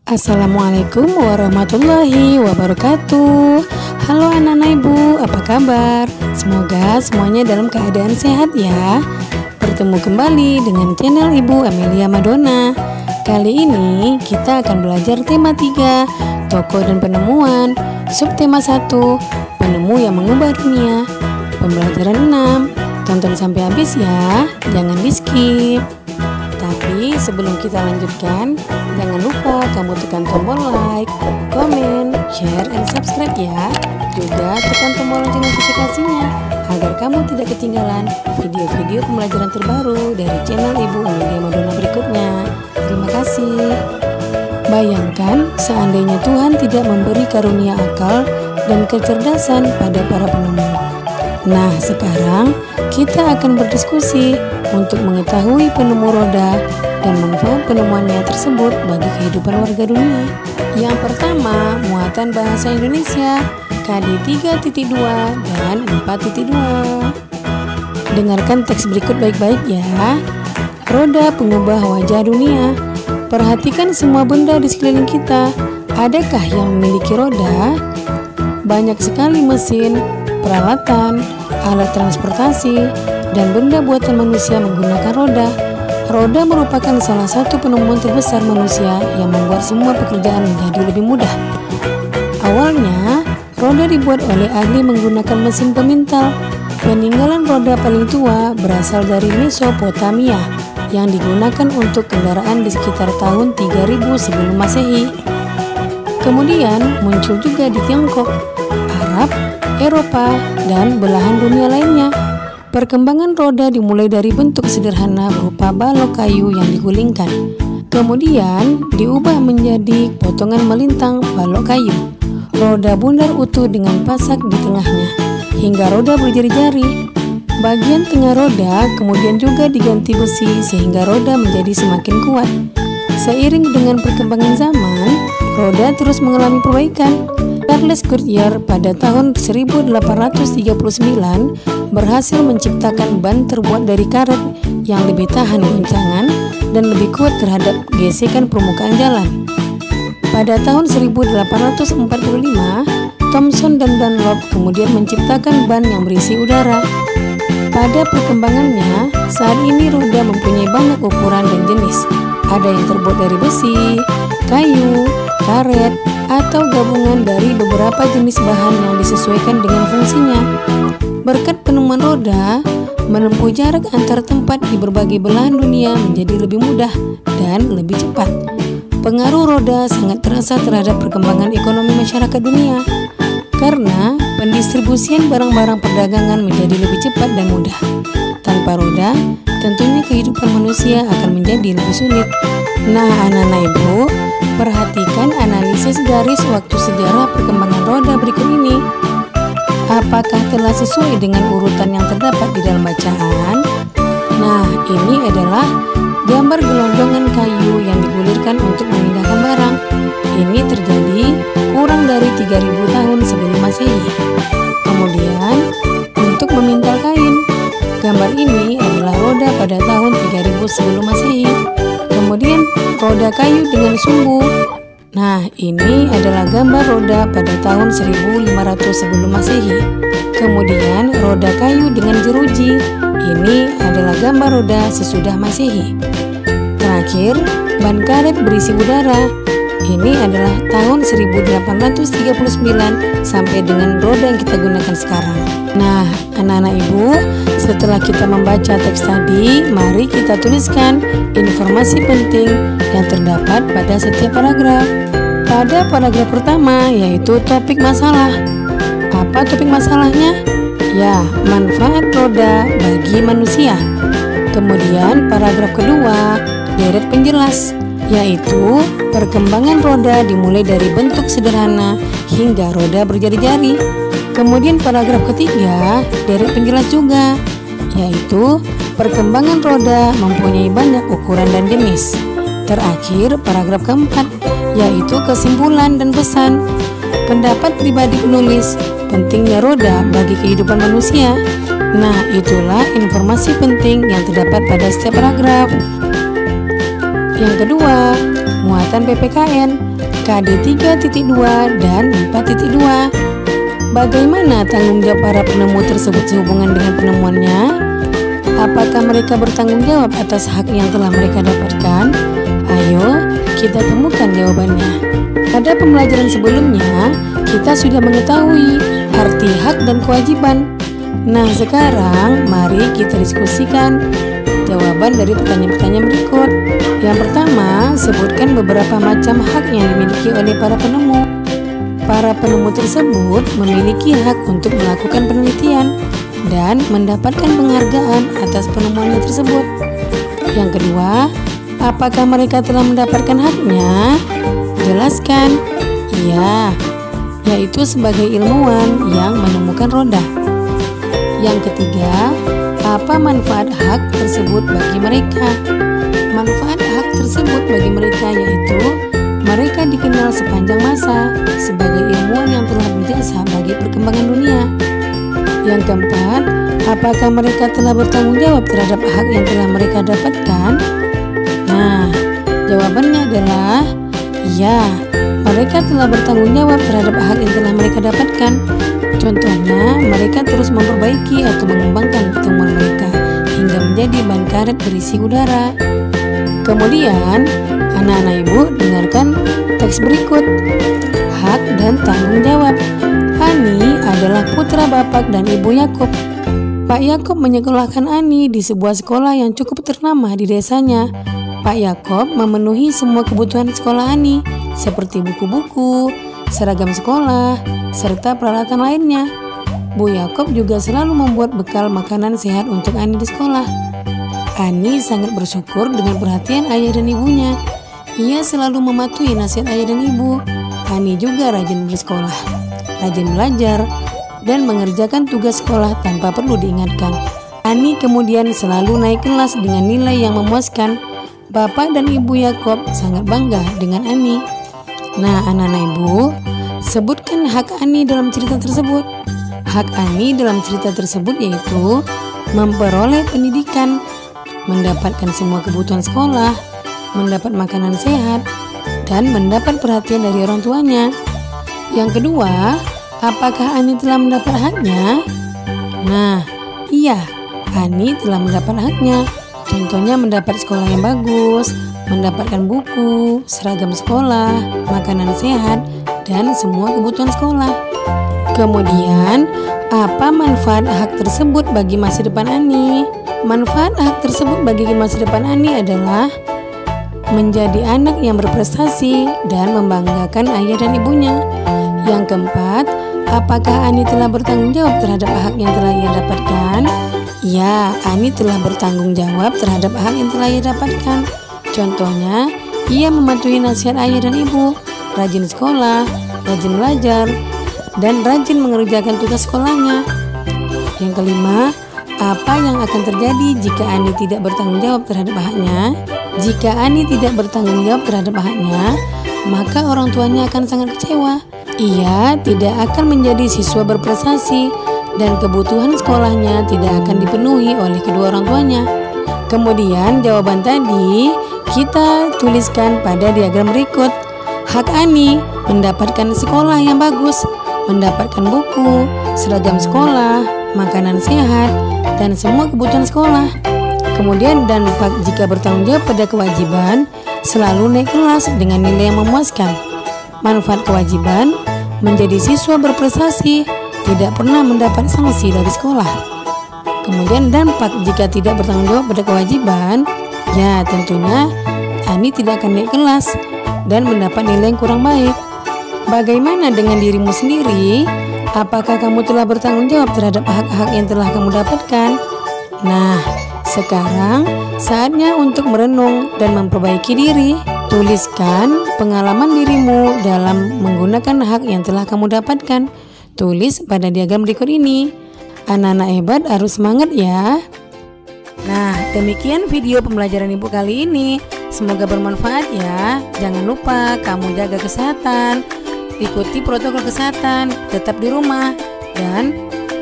Assalamualaikum warahmatullahi wabarakatuh. Halo anak-anak ibu, apa kabar? Semoga semuanya dalam keadaan sehat ya. Bertemu kembali dengan channel Ibu Amelia Madonna. Kali ini kita akan belajar tema 3, tokoh dan penemuan. Subtema 1, penemu yang mengubah dunia. Pembelajaran 6, tonton sampai habis ya, jangan di skip. Tapi sebelum kita lanjutkan, jangan lupa kamu tekan tombol like, komen, share, and subscribe ya. Juga tekan tombol lonceng notifikasinya agar kamu tidak ketinggalan video-video pembelajaran terbaru dari channel Ibu Amelia Madonna berikutnya. Terima kasih. Bayangkan seandainya Tuhan tidak memberi karunia akal dan kecerdasan pada para penemu. Nah, sekarang kita akan berdiskusi untuk mengetahui penemu roda dan manfaat penemuannya tersebut bagi kehidupan warga dunia. Yang pertama, muatan bahasa Indonesia KD 3.2 dan 4.2. Dengarkan teks berikut baik-baik ya. Roda pengubah wajah dunia. Perhatikan semua benda di sekeliling kita. Adakah yang memiliki roda? Banyak sekali mesin, peralatan, alat transportasi, dan benda buatan manusia menggunakan roda. Roda merupakan salah satu penemuan terbesar manusia yang membuat semua pekerjaan menjadi lebih mudah. Awalnya, roda dibuat oleh ahli menggunakan mesin pemintal. Peninggalan roda paling tua berasal dari Mesopotamia yang digunakan untuk kendaraan di sekitar tahun 3000 sebelum Masehi. Kemudian muncul juga di Tiongkok, Arab, Eropa, dan belahan dunia lainnya. Perkembangan roda dimulai dari bentuk sederhana berupa balok kayu yang digulingkan. Kemudian diubah menjadi potongan melintang balok kayu. Roda bundar utuh dengan pasak di tengahnya, hingga roda berjari-jari. Bagian tengah roda kemudian juga diganti besi sehingga roda menjadi semakin kuat. Seiring dengan perkembangan zaman, roda terus mengalami perbaikan. Charles Goodyear pada tahun 1839 berhasil menciptakan ban terbuat dari karet yang lebih tahan goncangan dan lebih kuat terhadap gesekan permukaan jalan. Pada tahun 1845, Thomson dan Dunlop kemudian menciptakan ban yang berisi udara. Pada perkembangannya, saat ini roda mempunyai banyak ukuran dan jenis. Ada yang terbuat dari besi, kayu, karet, atau gabungan dari beberapa jenis bahan yang disesuaikan dengan fungsinya. Berkat penemuan roda, menempuh jarak antar tempat di berbagai belahan dunia menjadi lebih mudah dan lebih cepat. Pengaruh roda sangat terasa terhadap perkembangan ekonomi masyarakat dunia, karena pendistribusian barang-barang perdagangan menjadi lebih cepat dan mudah. Tanpa roda, tentunya kehidupan manusia akan menjadi lebih sulit. Nah, anak-anak ibu, perhatikan analisis garis waktu sejarah perkembangan roda berikut ini. Apakah telah sesuai dengan urutan yang terdapat di dalam bacaan? Nah, ini adalah gambar gelondongan kayu yang digulirkan untuk memindahkan barang. Ini terjadi kurang dari 3000 tahun sebelum Masehi. Kemudian, untuk memintal kain, gambar ini adalah roda pada tahun 3000 sebelum Masehi. Kemudian roda kayu dengan sumbu. Nah, ini adalah gambar roda pada tahun 1500 sebelum Masehi. Kemudian roda kayu dengan jeruji. Ini adalah gambar roda sesudah Masehi. Terakhir, ban karet berisi udara. Ini adalah tahun 1839 sampai dengan roda yang kita gunakan sekarang. Nah, anak-anak ibu, setelah kita membaca teks tadi, mari kita tuliskan informasi penting yang terdapat pada setiap paragraf. Pada paragraf pertama, yaitu topik masalah. Apa topik masalahnya? Ya, manfaat roda bagi manusia. Kemudian paragraf kedua, deret penjelas, yaitu perkembangan roda dimulai dari bentuk sederhana hingga roda berjari-jari. Kemudian paragraf ketiga, deret penjelas juga, yaitu perkembangan roda mempunyai banyak ukuran dan jenis. Terakhir, paragraf keempat, yaitu kesimpulan dan pesan. Pendapat pribadi penulis, pentingnya roda bagi kehidupan manusia. Nah, itulah informasi penting yang terdapat pada setiap paragraf. Yang kedua, muatan PPKN, KD 3.2 dan 4.2. Bagaimana tanggung jawab para penemu tersebut sehubungan dengan penemuannya? Apakah mereka bertanggung jawab atas hak yang telah mereka dapatkan? Ayo kita temukan jawabannya. Pada pembelajaran sebelumnya, kita sudah mengetahui arti hak dan kewajiban. Nah, sekarang mari kita diskusikan jawaban dari pertanyaan-pertanyaan berikut. Yang pertama, sebutkan beberapa macam hak yang dimiliki oleh para penemu. Para penemu tersebut memiliki hak untuk melakukan penelitian dan mendapatkan penghargaan atas penemuannya tersebut. Yang kedua, apakah mereka telah mendapatkan haknya? Jelaskan. Iya, yaitu sebagai ilmuwan yang menemukan roda. Yang ketiga, apa manfaat hak tersebut bagi mereka? Manfaat hak tersebut bagi mereka yaitu mereka dikenal sepanjang masa sebagai ilmuwan yang telah berjasa bagi perkembangan dunia. Yang keempat, apakah mereka telah bertanggung jawab terhadap hak yang telah mereka dapatkan? Nah, jawabannya adalah iya, mereka telah bertanggung jawab terhadap hak yang telah mereka dapatkan. Contohnya, mereka terus memperbaiki atau mengembangkan temuan mereka hingga menjadi ban karet berisi udara. Kemudian, anak-anak ibu dengarkan teks berikut. Hak dan tanggung jawab. Ani adalah putra Bapak dan Ibu Yakub. Pak Yakub menyekolahkan Ani di sebuah sekolah yang cukup ternama di desanya. Pak Yakub memenuhi semua kebutuhan sekolah Ani, seperti buku-buku, seragam sekolah, serta peralatan lainnya. Bu Yakub juga selalu membuat bekal makanan sehat untuk Ani di sekolah. Ani sangat bersyukur dengan perhatian ayah dan ibunya. Ia selalu mematuhi nasihat ayah dan ibu. Ani juga rajin bersekolah, rajin belajar, dan mengerjakan tugas sekolah tanpa perlu diingatkan. Ani kemudian selalu naik kelas dengan nilai yang memuaskan. Bapak dan Ibu Yakub sangat bangga dengan Ani. Nah, anak-anak ibu, sebutkan hak Ani dalam cerita tersebut. Hak Ani dalam cerita tersebut yaitu memperoleh pendidikan, mendapatkan semua kebutuhan sekolah, mendapat makanan sehat, dan mendapat perhatian dari orang tuanya. Yang kedua, apakah Ani telah mendapat haknya? Nah, iya, Ani telah mendapat haknya. Contohnya mendapat sekolah yang bagus, mendapatkan buku, seragam sekolah, makanan sehat, dan semua kebutuhan sekolah. Kemudian, apa manfaat hak tersebut bagi masa depan Ani? Manfaat hak tersebut bagi masa depan Ani adalah menjadi anak yang berprestasi dan membanggakan ayah dan ibunya. Yang keempat, apakah Ani telah bertanggung jawab terhadap hak yang telah ia dapatkan? Ya, Ani telah bertanggung jawab terhadap hak yang telah ia dapatkan. Contohnya, ia mematuhi nasihat ayah dan ibu, rajin sekolah, rajin belajar, dan rajin mengerjakan tugas sekolahnya. Yang kelima, apa yang akan terjadi jika Ani tidak bertanggung jawab terhadap haknya? Jika Ani tidak bertanggung jawab terhadap haknya, maka orang tuanya akan sangat kecewa. Ia tidak akan menjadi siswa berprestasi dan kebutuhan sekolahnya tidak akan dipenuhi oleh kedua orang tuanya. Kemudian jawaban tadi kita tuliskan pada diagram berikut. Hak Ani mendapatkan sekolah yang bagus, mendapatkan buku, seragam sekolah, makanan sehat, dan semua kebutuhan sekolah. Kemudian dampak jika bertanggung jawab pada kewajiban, selalu naik kelas dengan nilai yang memuaskan. Manfaat kewajiban, menjadi siswa berprestasi, tidak pernah mendapat sanksi dari sekolah. Kemudian dampak jika tidak bertanggung jawab pada kewajiban, ya tentunya Ani tidak akan naik kelas dan mendapat nilai yang kurang baik. Bagaimana dengan dirimu sendiri? Apakah kamu telah bertanggung jawab terhadap hak-hak yang telah kamu dapatkan? Nah, sekarang saatnya untuk merenung dan memperbaiki diri. Tuliskan pengalaman dirimu dalam menggunakan hak yang telah kamu dapatkan. Tulis pada diagram berikut ini. Anak-anak hebat harus semangat ya. Nah, demikian video pembelajaran ibu kali ini. Semoga bermanfaat ya. Jangan lupa kamu jaga kesehatan, ikuti protokol kesehatan, tetap di rumah, dan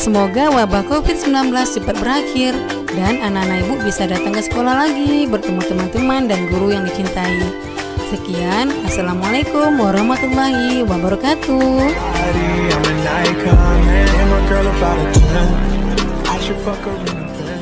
semoga wabah COVID-19 cepat berakhir dan anak-anak ibu bisa datang ke sekolah lagi, bertemu teman-teman dan guru yang dicintai. Sekian, Assalamualaikum warahmatullahi wabarakatuh. I'm an icon, man. I'm a girl about a 10. I should fuck her in a Benz.